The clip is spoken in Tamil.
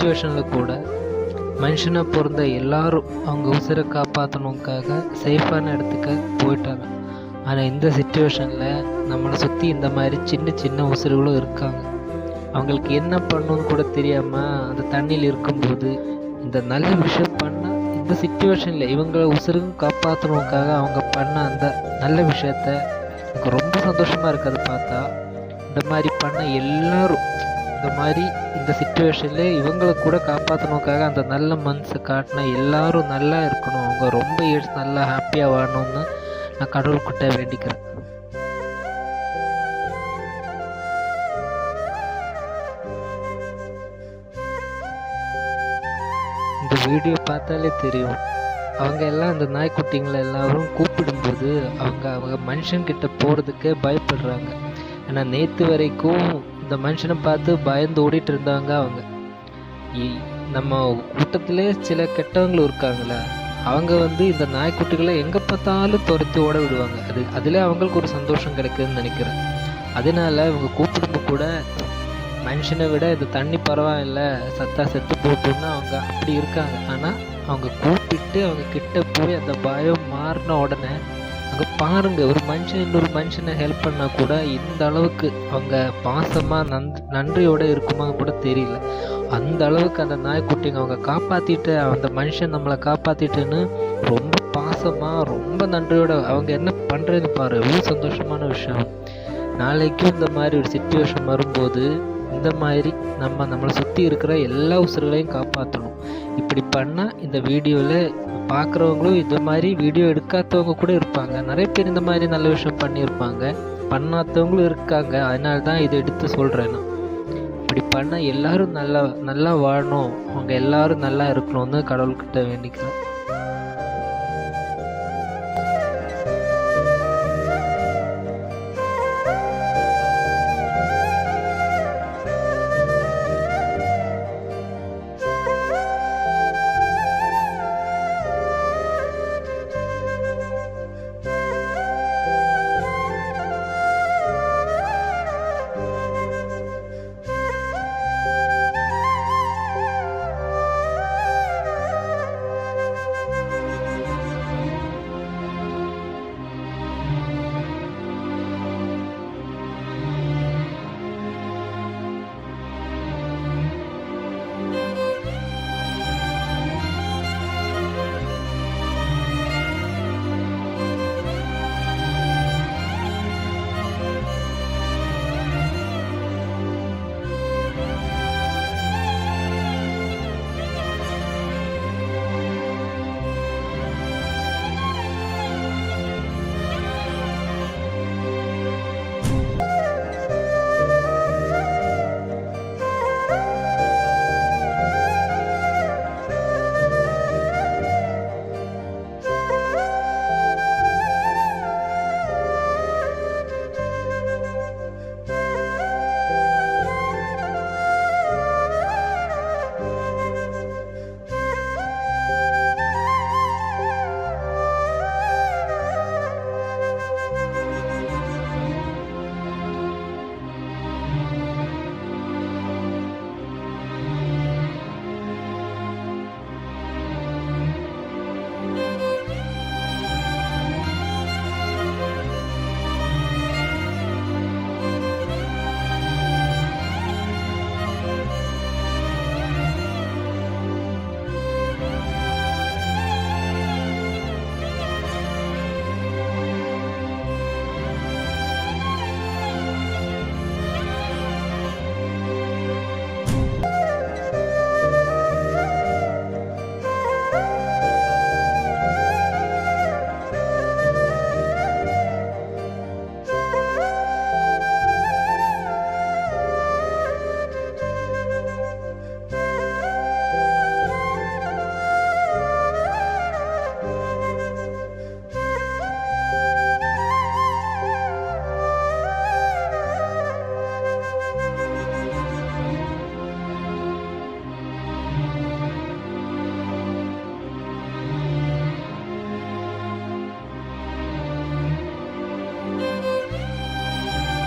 சுச்சுவேஷனில் கூட மனுஷனை பிறந்த எல்லாரும் அவங்க உசிரை காப்பாற்றணுக்காக சேஃபான இடத்துக்கு போயிட்டாங்க. ஆனால் இந்த சுச்சுவேஷனில் நம்மளை சுற்றி இந்த மாதிரி சின்ன சின்ன உசிறுகளும் இருக்காங்க. அவங்களுக்கு என்ன பண்ணணும்னு கூட தெரியாமல் அந்த தண்ணியில் இருக்கும்போது இந்த நல்ல விஷயம் பண்ணால் இந்த சுச்சுவேஷனில் இவங்களை உசிரும் காப்பாற்றணுக்காக அவங்க பண்ண அந்த நல்ல விஷயத்த எனக்கு ரொம்ப சந்தோஷமாக இருக்குது. பார்த்தா இந்த மாதிரி பண்ண எல்லாரும் இந்த மாதிரி இந்த சுச்சுவேஷனில் இவங்களை கூட காப்பாற்றணுக்காக அந்த நல்ல மனசை காட்டின எல்லாரும் நல்லா இருக்கணும், அவங்க ரொம்ப இயர்ஸ் நல்லா ஹாப்பியாக வாழணும்னு நான் கடவுள்கிட்ட வேண்டிக்கிறேன். இந்த வீடியோ பார்த்தாலே தெரியும், அவங்க எல்லாம் அந்த நாய்க்குட்டிங்களை எல்லாரும் கூப்பிடும்போது அவங்க மனுஷன்கிட்ட போகிறதுக்கே பயப்படுறாங்க. ஏன்னா நேற்று வரைக்கும் இந்த மனுஷனை பார்த்து பயந்து ஓடிட்டு இருந்தாங்க. அவங்க நம்ம கூட்டத்திலே சில கெட்டவங்களும் இருக்காங்களே, அவங்க இந்த நாய்க்குட்டிகளை எங்கே பார்த்தாலும் துரத்தி ஓட விடுவாங்க. அதில் அவங்களுக்கு ஒரு சந்தோஷம் கிடைக்குதுன்னு நினைக்கிறேன். அதனால இவங்க கூப்பிடும்போது கூட மனுஷனை விட இந்த தண்ணி பரவாயில்ல, சத்தா செத்து போட்டோம்னா அவங்க அப்படி இருக்காங்க. ஆனால் அவங்க கூப்பிட்டு அவங்க கிட்ட போய் அந்த பயம் மாறின உடனே அங்கே பாருங்க, ஒரு மனுஷன் இன்னொரு மனுஷனை ஹெல்ப் பண்ணால் கூட இந்த அளவுக்கு அவங்க பாசமாக நன்றியோடு இருக்குமா கூட தெரியல. அந்த அளவுக்கு அந்த நாய்க்குட்டிங்க அவங்க காப்பாற்றிட்டு, அந்த மனுஷன் நம்மளை காப்பாற்றிட்டுன்னு ரொம்ப பாசமாக ரொம்ப நன்றியோட அவங்க என்ன பண்ணுறதுன்னு பாரு, எவ்வளோ சந்தோஷமான விஷயம். நாளைக்கும் இந்த மாதிரி ஒரு சிச்சுவேஷன் வரும்போது இந்த மாதிரி நம்மளை சுற்றி இருக்கிற எல்லா உசுர்களையும் காப்பாற்றணும். இப்படி பண்ணால் இந்த வீடியோவில் பார்க்குறவங்களும் இந்த மாதிரி வீடியோ எடுக்காதவங்க கூட இருப்பாங்க. நிறைய பேர் இந்த மாதிரி நல்ல விஷயம் பண்ணியிருப்பாங்க, பண்ணாதவங்களும் இருக்காங்க. அதனால தான் இதை எடுத்து சொல்கிறேன். நான் இப்படி பண்ணால் எல்லோரும் நல்லா வாழணும், அவங்க எல்லோரும் நல்லா இருக்கணும்னு கடவுள்கிட்ட வேண்டிக்கிறேன்.